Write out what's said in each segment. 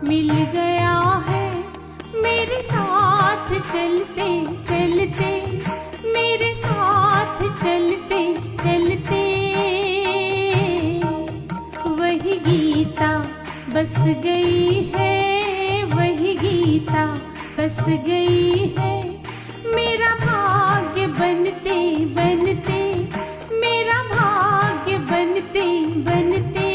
मिल गया है मेरे साथ चलते चलते, मेरे साथ चलते चलते। वही गीता बस गई है, वही गीता बस गई है, मेरा भाग्य बनते बनते, मेरा भाग्य बनते बनते।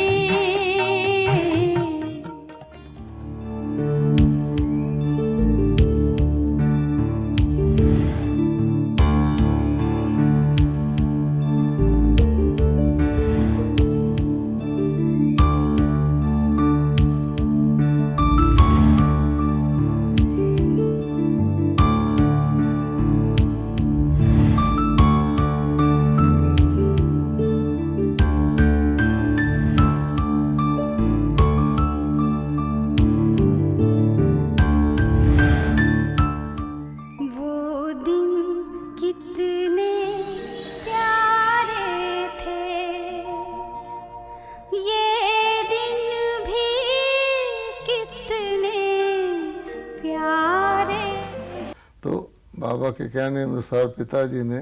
बाबा के कहने अनुसार पिताजी ने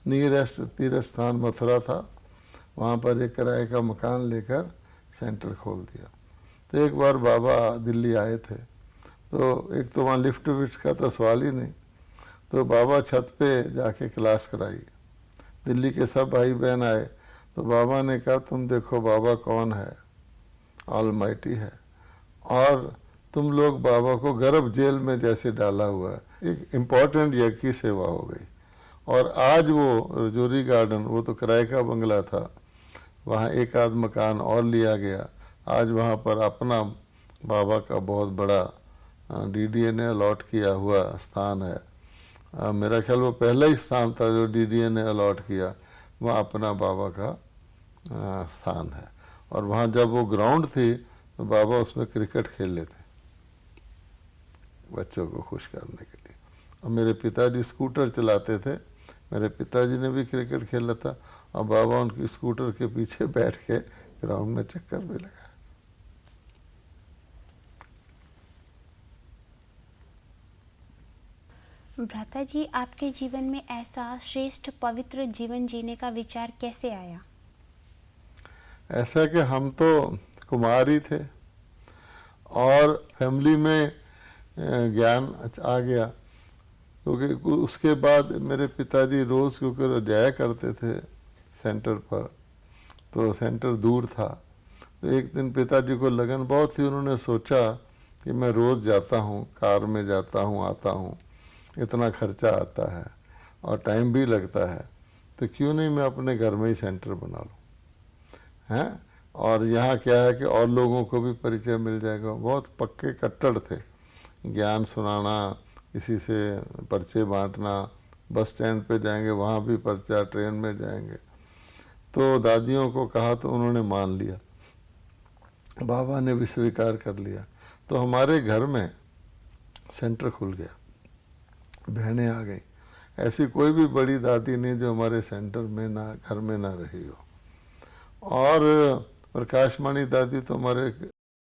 नियरेस्ट तीर्थ स्थान मथुरा था, वहाँ पर एक किराए का मकान लेकर सेंटर खोल दिया। तो एक बार बाबा दिल्ली आए थे, तो एक तो वहाँ लिफ्ट विफ्ट का तो सवाल ही नहीं, तो बाबा छत पे जाके क्लास कराई। दिल्ली के सब भाई बहन आए, तो बाबा ने कहा तुम देखो बाबा कौन है, ऑलमाइटी है, और तुम लोग बाबा को गर्भ जेल में जैसे डाला हुआ है। एक इम्पॉर्टेंट यज्ञ की सेवा हो गई। और आज वो रजौरी गार्डन, वो तो किराए का बंगला था, वहाँ एक आध मकान और लिया गया। आज वहाँ पर अपना बाबा का बहुत बड़ा डीडीए ने अलॉट किया हुआ स्थान है। मेरा ख्याल वो पहला ही स्थान था जो डीडीए ने अलॉट किया, वहाँ अपना बाबा का स्थान है। और वहाँ जब वो ग्राउंड थी तो बाबा उसमें क्रिकेट खेल लेते बच्चों को खुश करने के लिए। और मेरे पिताजी स्कूटर चलाते थे, मेरे पिताजी ने भी क्रिकेट खेला था, और बाबा उनकी स्कूटर के पीछे बैठ के ग्राउंड में चक्कर भी लगा। भ्राता जी, आपके जीवन में ऐसा श्रेष्ठ पवित्र जीवन जीने का विचार कैसे आया? ऐसा कि हम तो कुमार ही थे और फैमिली में ज्ञान आ गया, क्योंकि उसके बाद मेरे पिताजी रोज़ क्योंकि जाया करते थे सेंटर पर, तो सेंटर दूर था। तो एक दिन पिताजी को लगन बहुत थी, उन्होंने सोचा कि मैं रोज़ जाता हूँ, कार में जाता हूँ आता हूँ, इतना खर्चा आता है और टाइम भी लगता है, तो क्यों नहीं मैं अपने घर में ही सेंटर बना लूँ, हैं। और यहाँ क्या है कि और लोगों को भी परिचय मिल जाएगा। बहुत पक्के कट्टर थे, ज्ञान सुनाना, किसी से पर्चे बांटना, बस स्टैंड पे जाएंगे वहाँ भी पर्चा, ट्रेन में जाएंगे। तो दादियों को कहा तो उन्होंने मान लिया, बाबा ने भी स्वीकार कर लिया। तो हमारे घर में सेंटर खुल गया, बहनें आ गई। ऐसी कोई भी बड़ी दादी नहीं जो हमारे सेंटर में ना, घर में ना रही हो। और प्रकाशमणि दादी तो हमारे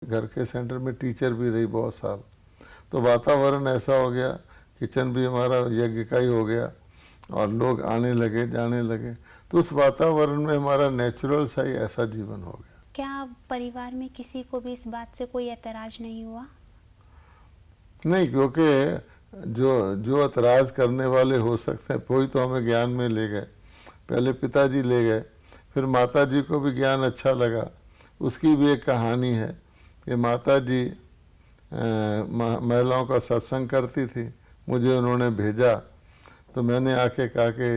घर के सेंटर में टीचर भी रही बहुत साल। तो वातावरण ऐसा हो गया, किचन भी हमारा यज्ञ का ही हो गया और लोग आने लगे जाने लगे। तो उस वातावरण में हमारा नेचुरल सा ही ऐसा जीवन हो गया। क्या परिवार में किसी को भी इस बात से कोई ऐतराज नहीं हुआ? नहीं, क्योंकि जो ऐतराज करने वाले हो सकते हैं, कोई तो हमें ज्ञान में ले गए। पहले पिताजी ले गए, फिर माता जी को भी ज्ञान अच्छा लगा। उसकी भी एक कहानी है कि माता जी महिलाओं का सत्संग करती थी, मुझे उन्होंने भेजा, तो मैंने आके कहा कि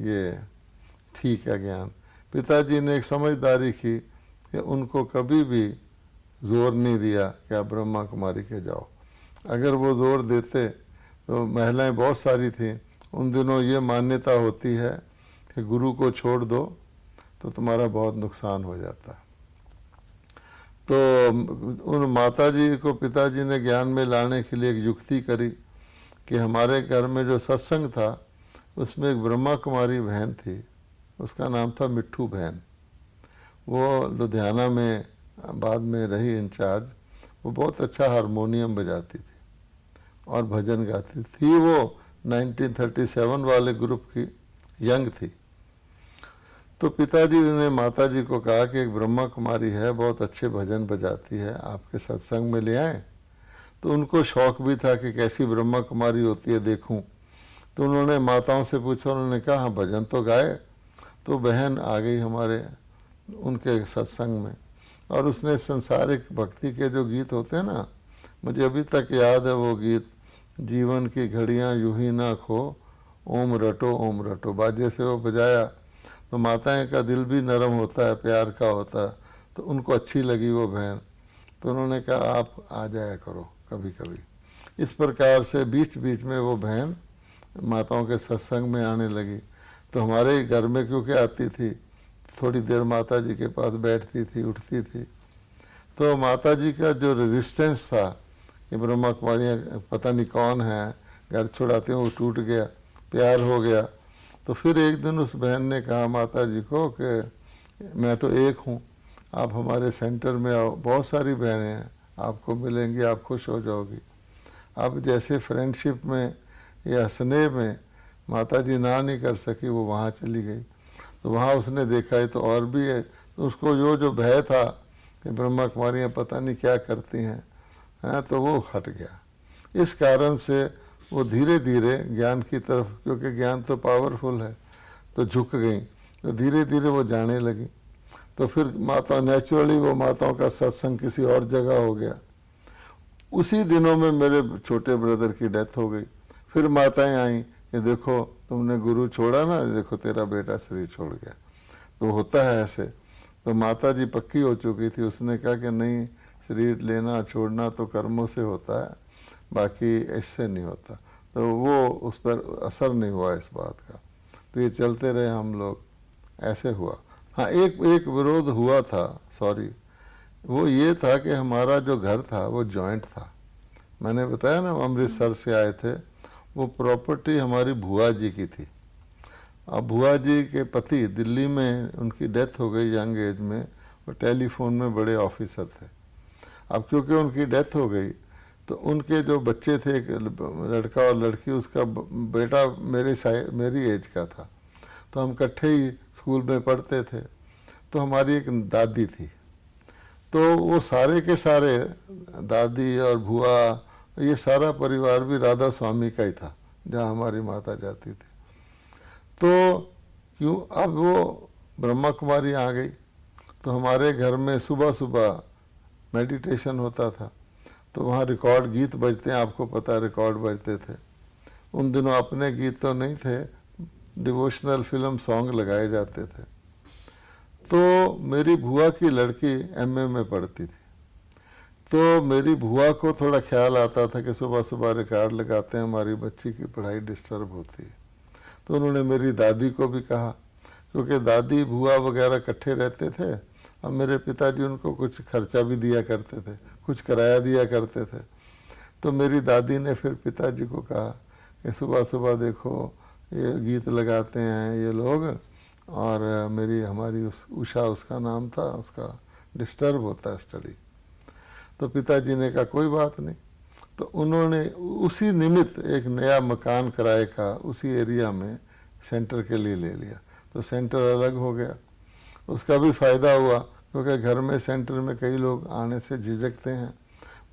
ये ठीक है ज्ञान। पिताजी ने एक समझदारी की कि उनको कभी भी जोर नहीं दिया कि आप ब्रह्मा कुमारी के जाओ। अगर वो जोर देते तो महिलाएं बहुत सारी थीं। उन दिनों ये मान्यता होती है कि गुरु को छोड़ दो तो तुम्हारा बहुत नुकसान हो जाता है। तो उन माताजी को पिताजी ने ज्ञान में लाने के लिए एक युक्ति करी कि हमारे घर में जो सत्संग था उसमें एक ब्रह्मा कुमारी बहन थी, उसका नाम था मिट्ठू बहन। वो लुधियाना में बाद में रही इंचार्ज। वो बहुत अच्छा हारमोनियम बजाती थी और भजन गाती थी। वो 1937 वाले ग्रुप की यंग थी। तो पिताजी ने माताजी को कहा कि एक ब्रह्मा कुमारी है, बहुत अच्छे भजन बजाती है, आपके सत्संग में ले आए। तो उनको शौक भी था कि कैसी ब्रह्मा कुमारी होती है देखूं। तो उन्होंने माताओं से पूछा, उन्होंने कहा हाँ भजन तो गाए। तो बहन आ गई हमारे उनके सत्संग में, और उसने संसारिक भक्ति के जो गीत होते हैं ना, मुझे अभी तक याद है वो गीत, जीवन की घड़ियां यूं ही ना खो, ओम रटो बाजे से वो बजाया। तो माताएं का दिल भी नरम होता है, प्यार का होता है। तो उनको अच्छी लगी वो बहन। तो उन्होंने कहा आप आ जाया करो कभी कभी। इस प्रकार से बीच बीच में वो बहन माताओं के सत्संग में आने लगी। तो हमारे घर में क्योंकि आती थी, थोड़ी देर माता जी के पास बैठती थी, उठती थी। तो माता जी का जो रेजिस्टेंस था कि ब्रह्मा कुमारियाँ पता नहीं कौन है, घर छुड़ाते हैं, वो टूट गया, प्यार हो गया। तो फिर एक दिन उस बहन ने कहा माता जी को कि मैं तो एक हूँ, आप हमारे सेंटर में आओ, बहुत सारी बहनें हैं, आपको मिलेंगी, आप खुश हो जाओगी। अब जैसे फ्रेंडशिप में या स्नेह में माता जी ना नहीं कर सकी, वो वहाँ चली गई। तो वहाँ उसने देखा है तो और भी है। तो उसको जो भय था कि ब्रह्मा कुमारियाँ पता नहीं क्या करती हैं, तो वो हट गया। इस कारण से वो धीरे धीरे ज्ञान की तरफ, क्योंकि ज्ञान तो पावरफुल है, तो झुक गई। तो धीरे धीरे वो जाने लगी। तो फिर माता नेचुरली वो माताओं का सत्संग किसी और जगह हो गया। उसी दिनों में मेरे छोटे ब्रदर की डेथ हो गई। फिर माताएं आई कि देखो तुमने गुरु छोड़ा ना, देखो तेरा बेटा शरीर छोड़ गया। तो होता है ऐसे। तो माता जी पक्की हो चुकी थी, उसने कहा कि नहीं, शरीर लेना छोड़ना तो कर्मों से होता है, बाकी इससे नहीं होता। तो वो उस पर असर नहीं हुआ इस बात का। तो ये चलते रहे हम लोग, ऐसे हुआ। हाँ, एक विरोध हुआ था, सॉरी, वो ये था कि हमारा जो घर था वो जॉइंट था। मैंने बताया ना अमृतसर से आए थे, वो प्रॉपर्टी हमारी बुआ जी की थी। अब बुआ जी के पति दिल्ली में, उनकी डेथ हो गई यंग एज में, वो टेलीफोन में बड़े ऑफिसर थे। अब क्योंकि उनकी डेथ हो गई तो उनके जो बच्चे थे, एक लड़का और लड़की, उसका बेटा मेरी एज का था। तो हम इकट्ठे ही स्कूल में पढ़ते थे। तो हमारी एक दादी थी, तो वो सारे के सारे, दादी और बुआ, ये सारा परिवार भी राधा स्वामी का ही था, जहाँ हमारी माता जाती थी। तो क्यों, अब वो ब्रह्मा कुमारी आ गई, तो हमारे घर में सुबह सुबह मेडिटेशन होता था। तो वहाँ रिकॉर्ड गीत बजते हैं, आपको पता है रिकॉर्ड बजते थे। उन दिनों अपने गीत तो नहीं थे, डिवोशनल फिल्म सॉन्ग लगाए जाते थे। तो मेरी बुआ की लड़की एमए में पढ़ती थी। तो मेरी बुआ को थोड़ा ख्याल आता था कि सुबह सुबह रिकॉर्ड लगाते हैं, हमारी बच्ची की पढ़ाई डिस्टर्ब होती है। तो उन्होंने मेरी दादी को भी कहा, क्योंकि दादी बुआ वगैरह इकट्ठे रहते थे। अब मेरे पिताजी उनको कुछ खर्चा भी दिया करते थे, कुछ किराया दिया करते थे। तो मेरी दादी ने फिर पिताजी को कहा कि सुबह सुबह देखो ये गीत लगाते हैं ये लोग, और हमारी उषा उसका नाम था, उसका डिस्टर्ब होता है स्टडी। तो पिताजी ने कहा कोई बात नहीं। तो उन्होंने उसी निमित्त एक नया मकान किराए का उसी एरिया में सेंटर के लिए ले लिया। तो सेंटर अलग हो गया। उसका भी फायदा हुआ, क्योंकि घर में सेंटर में कई लोग आने से झिझकते हैं।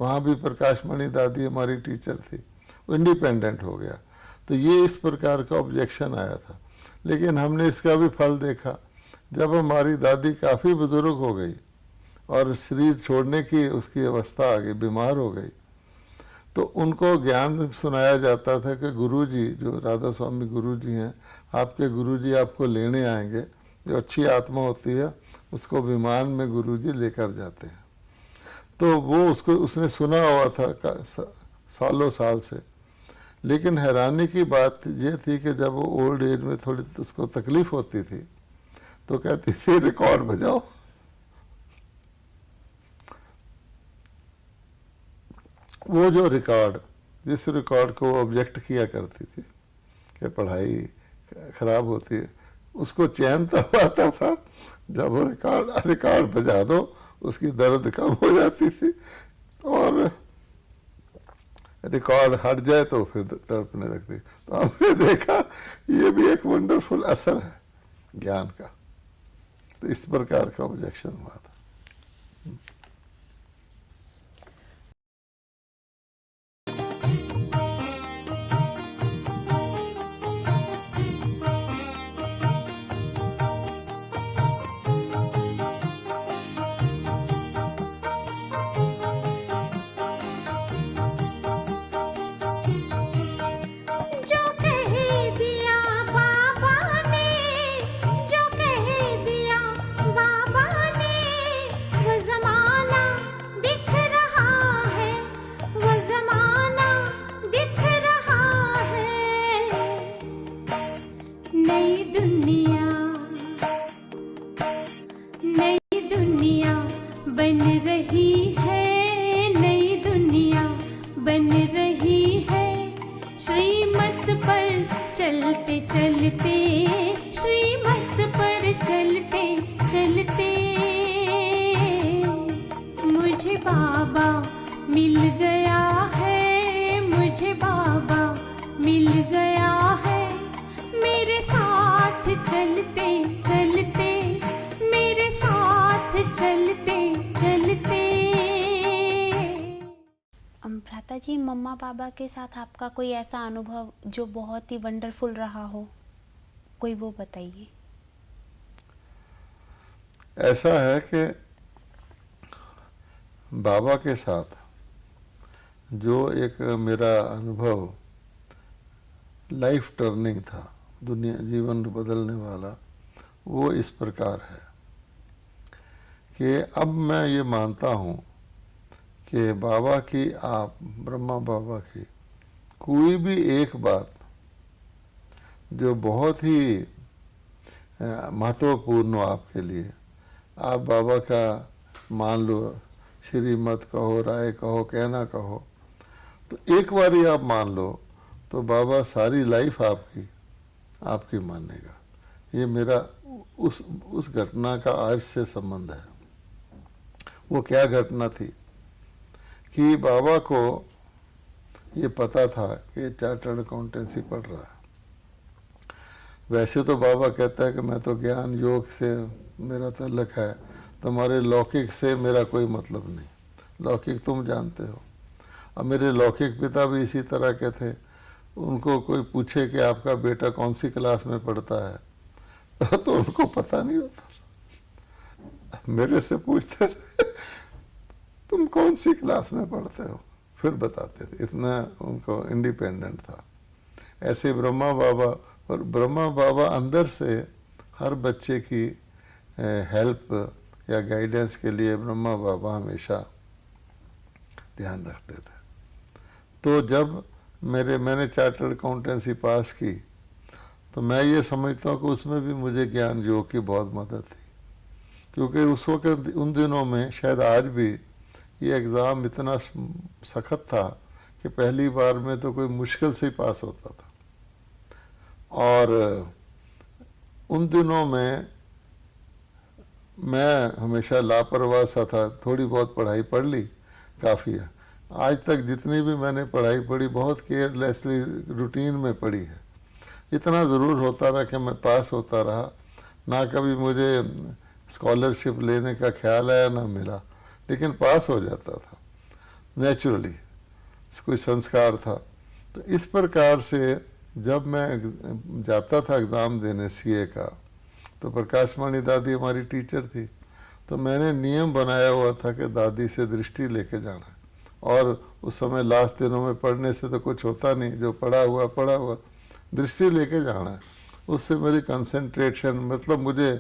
वहाँ भी प्रकाशमणि दादी हमारी टीचर थी, वो इंडिपेंडेंट हो गया। तो ये इस प्रकार का ऑब्जेक्शन आया था, लेकिन हमने इसका भी फल देखा। जब हमारी दादी काफ़ी बुजुर्ग हो गई और शरीर छोड़ने की उसकी अवस्था आ गई, बीमार हो गई, तो उनको ज्ञान सुनाया जाता था कि गुरुजी, जो राधा स्वामी गुरुजी हैं, आपके गुरुजी आपको लेने आएंगे। जो अच्छी आत्मा होती है उसको विमान में गुरुजी लेकर जाते हैं। तो वो उसने सुना हुआ था सालों साल से। लेकिन हैरानी की बात ये थी कि जब वो ओल्ड एज में थोड़ी उसको तकलीफ होती थी तो कहती थी रिकॉर्ड बजाओ। वो जो रिकॉर्ड, जिस रिकॉर्ड को ऑब्जेक्ट किया करती थी कि पढ़ाई खराब होती है, उसको चैन तब आता था जब वो रिकॉर्ड बजा दो, उसकी दर्द कम हो जाती थी। और रिकॉर्ड हट जाए तो फिर तड़पने लगती। तो हमने देखा ये भी एक वंडरफुल असर है ज्ञान का। तो इस प्रकार का ऑब्जेक्शन हुआ था। जो कह दिया बाबा ने, जो कह दिया बाबा ने, वो जमाना दिख रहा है, वो जमाना दिख रहा है। नई दुनिया बन रही है, नई दुनिया बन रही है। श्रीमत पर चलते चलते, श्रीमत पर चलते चलते, मुझे बाबा मिल गया है, मुझे बाबा मिल गया है। मेरे साथ चलते चलते, मेरे साथ चलते चलते। भ्राता जी, मम्मा पापा के साथ आपका कोई ऐसा अनुभव जो बहुत ही वंडरफुल रहा हो, कोई वो बताइए। ऐसा है कि बाबा के साथ जो एक मेरा अनुभव लाइफ टर्निंग था, दुनिया जीवन बदलने वाला, वो इस प्रकार है कि अब मैं ये मानता हूँ कि बाबा की, आप ब्रह्मा बाबा की कोई भी एक बात जो बहुत ही महत्वपूर्ण हो आपके लिए, आप बाबा का मान लो श्रीमत कहो, राय कहो, कहना कहो, तो एक बार ही आप मान लो तो बाबा सारी लाइफ आपकी मानेगा। ये मेरा उस घटना का आज से संबंध है। वो क्या घटना थी कि बाबा को ये पता था कि चार्टर्ड अकाउंटेंसी पढ़ रहा है। वैसे तो बाबा कहता है कि मैं तो ज्ञान योग से मेरा तल्लक है, तुम्हारे लौकिक से मेरा कोई मतलब नहीं, लौकिक तुम जानते हो। अब मेरे लौकिक पिता भी इसी तरह के थे। उनको कोई पूछे कि आपका बेटा कौन सी क्लास में पढ़ता है तो उनको पता नहीं होता। मेरे से पूछते थे तुम कौन सी क्लास में पढ़ते हो, फिर बताते थे। इतना उनको इंडिपेंडेंट था। ऐसे ब्रह्मा बाबा, और ब्रह्मा बाबा अंदर से हर बच्चे की हेल्प या गाइडेंस के लिए ब्रह्मा बाबा हमेशा ध्यान रखते थे। तो जब मैंने चार्टर्ड अकाउंटेंसी पास की तो मैं ये समझता हूँ कि उसमें भी मुझे ज्ञान योग की बहुत मदद थी, क्योंकि उस वक्त उन दिनों में, शायद आज भी, ये एग्ज़ाम इतना सख्त था कि पहली बार में तो कोई मुश्किल से ही पास होता था। और उन दिनों में मैं हमेशा लापरवाह सा था, थोड़ी बहुत पढ़ाई पढ़ ली, काफ़ी है। आज तक जितनी भी मैंने पढ़ाई पढ़ी बहुत केयरलेसली रूटीन में पढ़ी है। इतना ज़रूर होता रहा कि मैं पास होता रहा, ना कभी मुझे स्कॉलरशिप लेने का ख्याल आया ना मिला, लेकिन पास हो जाता था नेचुरली, कोई संस्कार था। तो इस प्रकार से जब मैं जाता था एग्ज़ाम देने सीए का, तो प्रकाशमणि दादी हमारी टीचर थी, तो मैंने नियम बनाया हुआ था कि दादी से दृष्टि लेके जाना है। और उस समय लास्ट दिनों में पढ़ने से तो कुछ होता नहीं, जो पढ़ा हुआ दृष्टि लेके जाना है। उससे मेरी कंसंट्रेशन, मतलब मुझे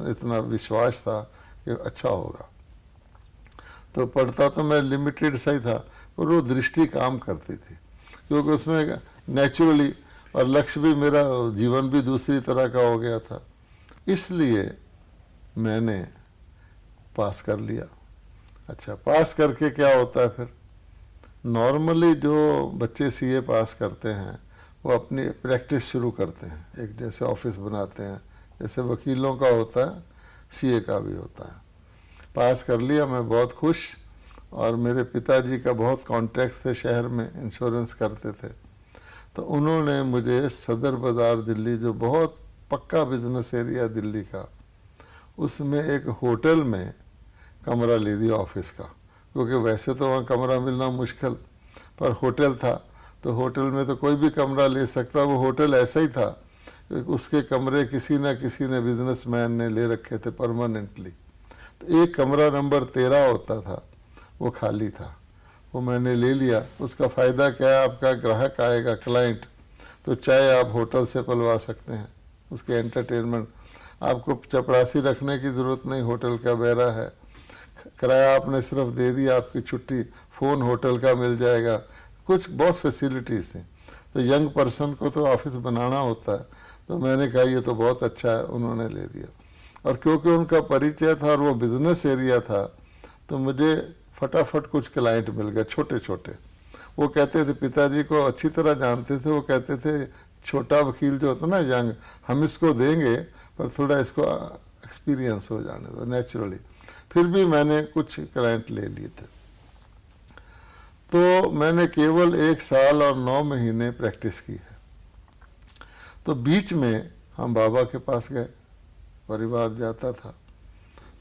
इतना विश्वास था कि अच्छा होगा। तो पढ़ता तो मैं लिमिटेड सा ही था, पर वो दृष्टि काम करती थी, क्योंकि उसमें नेचुरली, और लक्ष्य भी मेरा, जीवन भी दूसरी तरह का हो गया था। इसलिए मैंने पास कर लिया। अच्छा, पास करके क्या होता है फिर? नॉर्मली जो बच्चे सीए पास करते हैं वो अपनी प्रैक्टिस शुरू करते हैं, एक जैसे ऑफिस बनाते हैं, जैसे वकीलों का होता है सीए का भी होता है। पास कर लिया, मैं बहुत खुश। और मेरे पिताजी का बहुत कॉन्टैक्ट थे शहर में, इंश्योरेंस करते थे। तो उन्होंने मुझे सदर बाज़ार दिल्ली, जो बहुत पक्का बिजनेस एरिया दिल्ली का, उसमें एक होटल में कमरा ले दिया ऑफिस का, क्योंकि वैसे तो वहाँ कमरा मिलना मुश्किल, पर होटल था तो होटल में तो कोई भी कमरा ले सकता। वो होटल ऐसा ही था कि उसके कमरे किसी न किसी ने, बिजनेसमैन ने ले रखे थे परमानेंटली। तो एक कमरा नंबर 13 होता था, वो खाली था, वो मैंने ले लिया। उसका फ़ायदा क्या है, आपका ग्राहक आएगा, क्लाइंट, तो चाय आप होटल से पलवा सकते हैं, उसके एंटरटेनमेंट, आपको चपरासी रखने की ज़रूरत नहीं, होटल का बेरा है, किराया आपने सिर्फ दे दिया, आपकी छुट्टी, फ़ोन होटल का मिल जाएगा, कुछ बहुत फैसिलिटीज़ थी। तो यंग पर्सन को तो ऑफिस बनाना होता है, तो मैंने कहा ये तो बहुत अच्छा है, उन्होंने ले दिया। और क्योंकि उनका परिचय था और वो बिजनेस एरिया था, तो मुझे फटाफट कुछ क्लाइंट मिल गए, छोटे छोटे। वो कहते थे, पिताजी को अच्छी तरह जानते थे, वो कहते थे छोटा वकील जो होता ना यंग, हम इसको देंगे पर थोड़ा इसको एक्सपीरियंस हो जाने दो नेचुरली। फिर भी मैंने कुछ क्लाइंट ले लिए थे। तो मैंने केवल 1 साल और 9 महीने प्रैक्टिस की है। तो बीच में हम बाबा के पास गए, परिवार जाता था,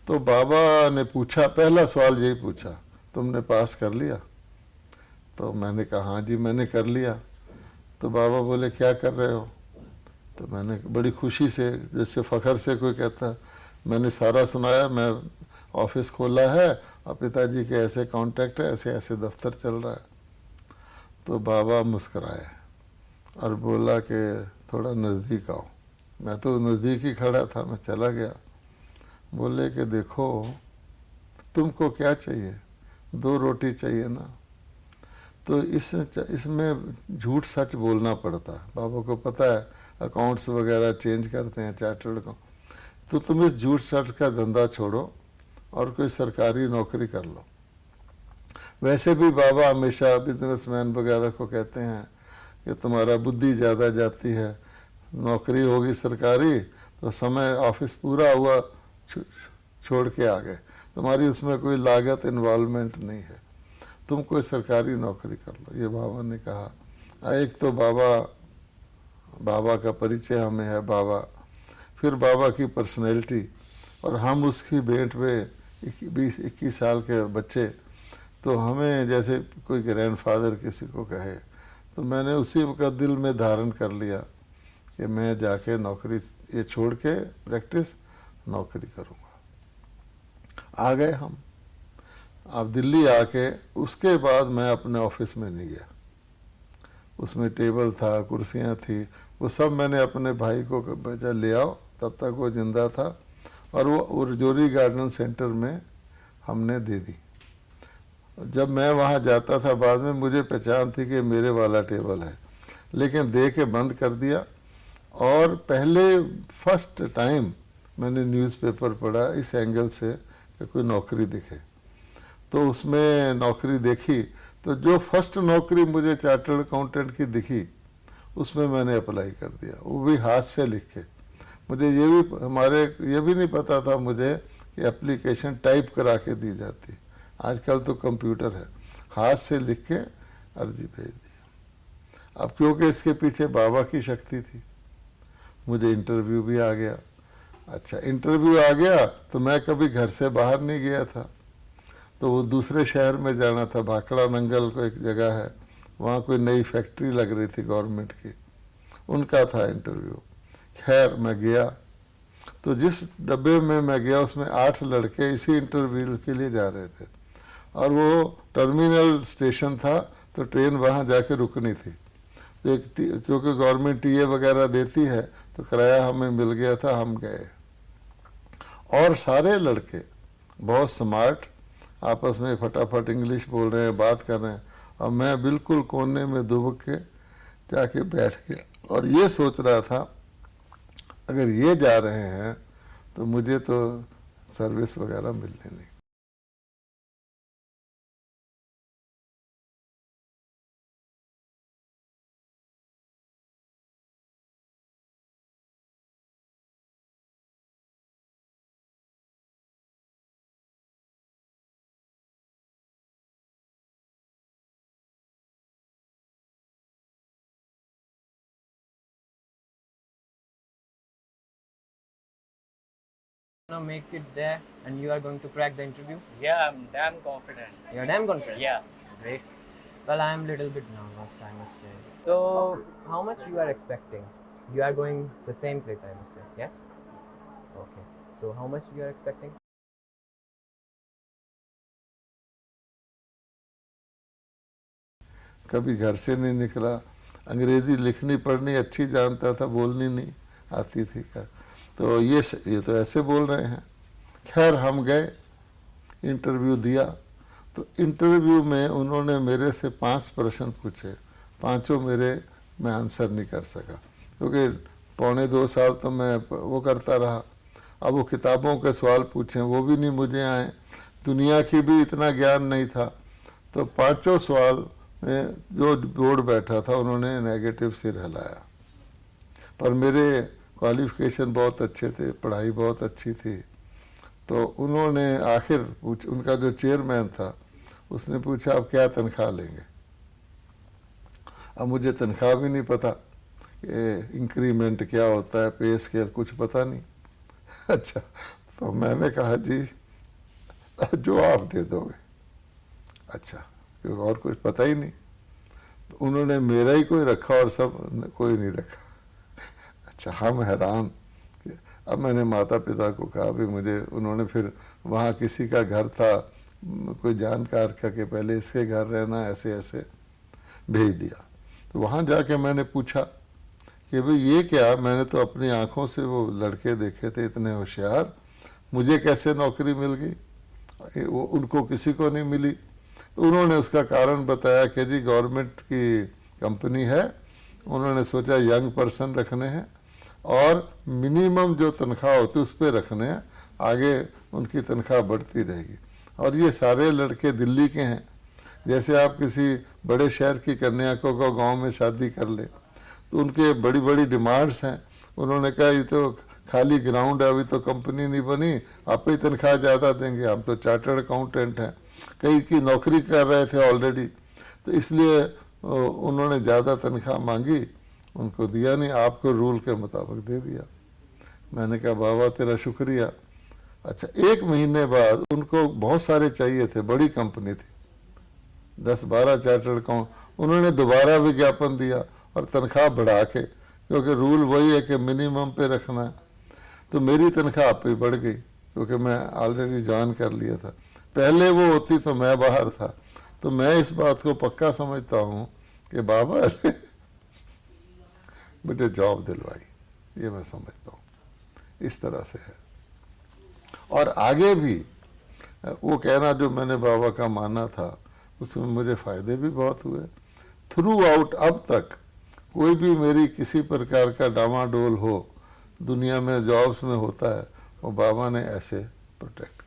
तो बाबा ने पूछा, पहला सवाल यही पूछा, तुमने पास कर लिया? तो मैंने कहा हाँ जी मैंने कर लिया। तो बाबा बोले क्या कर रहे हो? तो मैंने बड़ी खुशी से, जैसे फखर से कोई कहता, मैंने सारा सुनाया, मैं ऑफिस खोला है और पिताजी के ऐसे कॉन्टैक्ट है, ऐसे ऐसे दफ्तर चल रहा है। तो बाबा मुस्कुराए और बोला कि थोड़ा नज़दीक आओ। मैं तो नज़दीक ही खड़ा था, मैं चला गया। बोले कि देखो, तुमको क्या चाहिए? 2 रोटी चाहिए ना? तो इसमें झूठ सच बोलना पड़ता है। बाबा को पता है अकाउंट्स वगैरह चेंज करते हैं, चार्टर्ड को। तो तुम इस झूठ सच का धंधा छोड़ो और कोई सरकारी नौकरी कर लो। वैसे भी बाबा हमेशा बिजनेसमैन वगैरह को कहते हैं कि तुम्हारा बुद्धि ज़्यादा जाती है, नौकरी होगी सरकारी तो समय ऑफिस पूरा हुआ छोड़ के आ गए, तुम्हारी उसमें कोई लागत इन्वॉल्वमेंट नहीं है, तुम कोई सरकारी नौकरी कर लो, ये बाबा ने कहा। एक तो बाबा का परिचय हमें है, बाबा, फिर बाबा की पर्सनैलिटी, और हम उसकी भेंट में 20-21 साल के बच्चे, तो हमें जैसे कोई ग्रैंडफादर किसी को कहे, तो मैंने उसी वक्त दिल में धारण कर लिया कि मैं जाके नौकरी ये छोड़ के प्रैक्टिस नौकरी करूँगा। आ गए हम। अब दिल्ली आके उसके बाद मैं अपने ऑफिस में नहीं गया। उसमें टेबल था, कुर्सियाँ थी, वो सब मैंने अपने भाई को भेजा, ले आओ, तब तक वो जिंदा था, और वो रजौरी गार्डन सेंटर में हमने दे दी। जब मैं वहाँ जाता था बाद में मुझे पहचान थी कि मेरे वाला टेबल है, लेकिन दे के बंद कर दिया। और पहले फर्स्ट टाइम मैंने न्यूज़पेपर पढ़ा इस एंगल से कि कोई नौकरी दिखे, तो उसमें नौकरी देखी, तो जो फर्स्ट नौकरी मुझे चार्टर्ड अकाउंटेंट की दिखी उसमें मैंने अप्लाई कर दिया, वो भी हाथ से लिख के। मुझे ये भी नहीं पता था मुझे कि एप्लीकेशन टाइप करा के दी जाती, आजकल तो कंप्यूटर है। हाथ से लिख के अर्जी भेज दी। अब क्योंकि इसके पीछे बाबा की शक्ति थी, मुझे इंटरव्यू भी आ गया। अच्छा, इंटरव्यू आ गया तो मैं कभी घर से बाहर नहीं गया था, तो वो दूसरे शहर में जाना था, भाखड़ा नंगल को एक जगह है, वहाँ कोई नई फैक्ट्री लग रही थी गवर्नमेंट की, उनका था इंटरव्यू। खैर मैं गया, तो जिस डब्बे में मैं गया उसमें 8 लड़के इसी इंटरव्यू के लिए जा रहे थे, और वो टर्मिनल स्टेशन था, तो ट्रेन वहाँ जाके रुकनी थी। तो क्योंकि गवर्नमेंट टीए वगैरह देती है, तो किराया हमें मिल गया था, हम गए। और सारे लड़के बहुत स्मार्ट, आपस में फटाफट इंग्लिश बोल रहे हैं, बात कर रहे हैं, और मैं बिल्कुल कोने में दुबक के जाके बैठ गया और ये सोच रहा था अगर ये जा रहे हैं तो मुझे तो सर्विस वगैरह मिलने नहीं। Now make it there and you are going to crack the interview? Yeah, I'm damn confident. You're damn confident? Yeah. Great. Well, I am a little bit nervous, I must say. So, how much you are expecting? You are going the same place, I must say. Yes? Okay. So, how much you are expecting? कभी घर से नहीं निकला, अंग्रेजी लिखनी पढ़नी अच्छी जानता था, बोलनी नहीं आती थी का। तो ये तो ऐसे बोल रहे हैं। खैर हम गए, इंटरव्यू दिया। तो इंटरव्यू में उन्होंने मेरे से 5 प्रश्न पूछे, पांचों मैं आंसर नहीं कर सका, क्योंकि पौने 2 साल तो मैं वो करता रहा। अब वो किताबों के सवाल पूछे, वो भी नहीं मुझे आए, दुनिया की भी इतना ज्ञान नहीं था। तो 5 सवाल में जो बोर्ड बैठा था उन्होंने नेगेटिव सिर हिलाया। पर मेरे क्वालिफिकेशन बहुत अच्छे थे, पढ़ाई बहुत अच्छी थी। तो उन्होंने आखिर उनका जो चेयरमैन था उसने पूछा आप क्या तनख्वाह लेंगे। अब मुझे तनख्वाह भी नहीं पता, इंक्रीमेंट क्या होता है, पे स्केल कुछ पता नहीं। अच्छा, तो मैंने कहा जी जो आप दे दोगे। अच्छा, क्योंकि और कुछ पता ही नहीं। तो उन्होंने मेरा ही कोई रखा और सब कोई नहीं रखा। अच्छा, हम हैरान। अब मैंने माता पिता को कहा भी मुझे, उन्होंने फिर वहाँ किसी का घर था, कोई जानकार का कि पहले इसके घर रहना, ऐसे ऐसे भेज दिया। तो वहाँ जाके मैंने पूछा कि भाई ये क्या, मैंने तो अपनी आंखों से वो लड़के देखे थे इतने होशियार, मुझे कैसे नौकरी मिल गई, वो उनको किसी को नहीं मिली। तो उन्होंने उसका कारण बताया कि जी गवर्नमेंट की कंपनी है, उन्होंने सोचा यंग पर्सन रखने हैं और मिनिमम जो तनख्वाह होती है उस पर रखने हैं, आगे उनकी तनख्वाह बढ़ती रहेगी। और ये सारे लड़के दिल्ली के हैं। जैसे आप किसी बड़े शहर की कन्या को गांव में शादी कर ले तो उनके बड़ी बड़ी डिमांड्स हैं। उन्होंने कहा ये तो खाली ग्राउंड है, अभी तो कंपनी नहीं बनी, आप ही तनख्वाह ज़्यादा देंगे, हम तो चार्टर्ड अकाउंटेंट हैं, कई की नौकरी कर रहे थे ऑलरेडी। तो इसलिए उन्होंने ज़्यादा तनख्वाह मांगी, उनको दिया नहीं, आपको रूल के मुताबिक दे दिया। मैंने कहा बाबा तेरा शुक्रिया। अच्छा, 1 महीने बाद उनको बहुत सारे चाहिए थे, बड़ी कंपनी थी, 10-12 चार्टर्ड अकाउंट। उन्होंने दोबारा विज्ञापन दिया और तनख्वाह बढ़ा के, क्योंकि रूल वही है कि मिनिमम पे रखना है। तो मेरी तनख्वाह आप ही बढ़ गई, क्योंकि मैं ऑलरेडी ज्वाइन कर लिया था। पहले वो होती तो मैं बाहर था। तो मैं इस बात को पक्का समझता हूँ कि बाबा ने मुझे जॉब दिलवाई, ये मैं समझता हूँ। इस तरह से है। और आगे भी वो कहना जो मैंने बाबा का माना था, उसमें मुझे फायदे भी बहुत हुए। थ्रू आउट अब तक कोई भी मेरी किसी प्रकार का डामाडोल हो दुनिया में, जॉब्स में होता है, वो बाबा ने ऐसे प्रोटेक्ट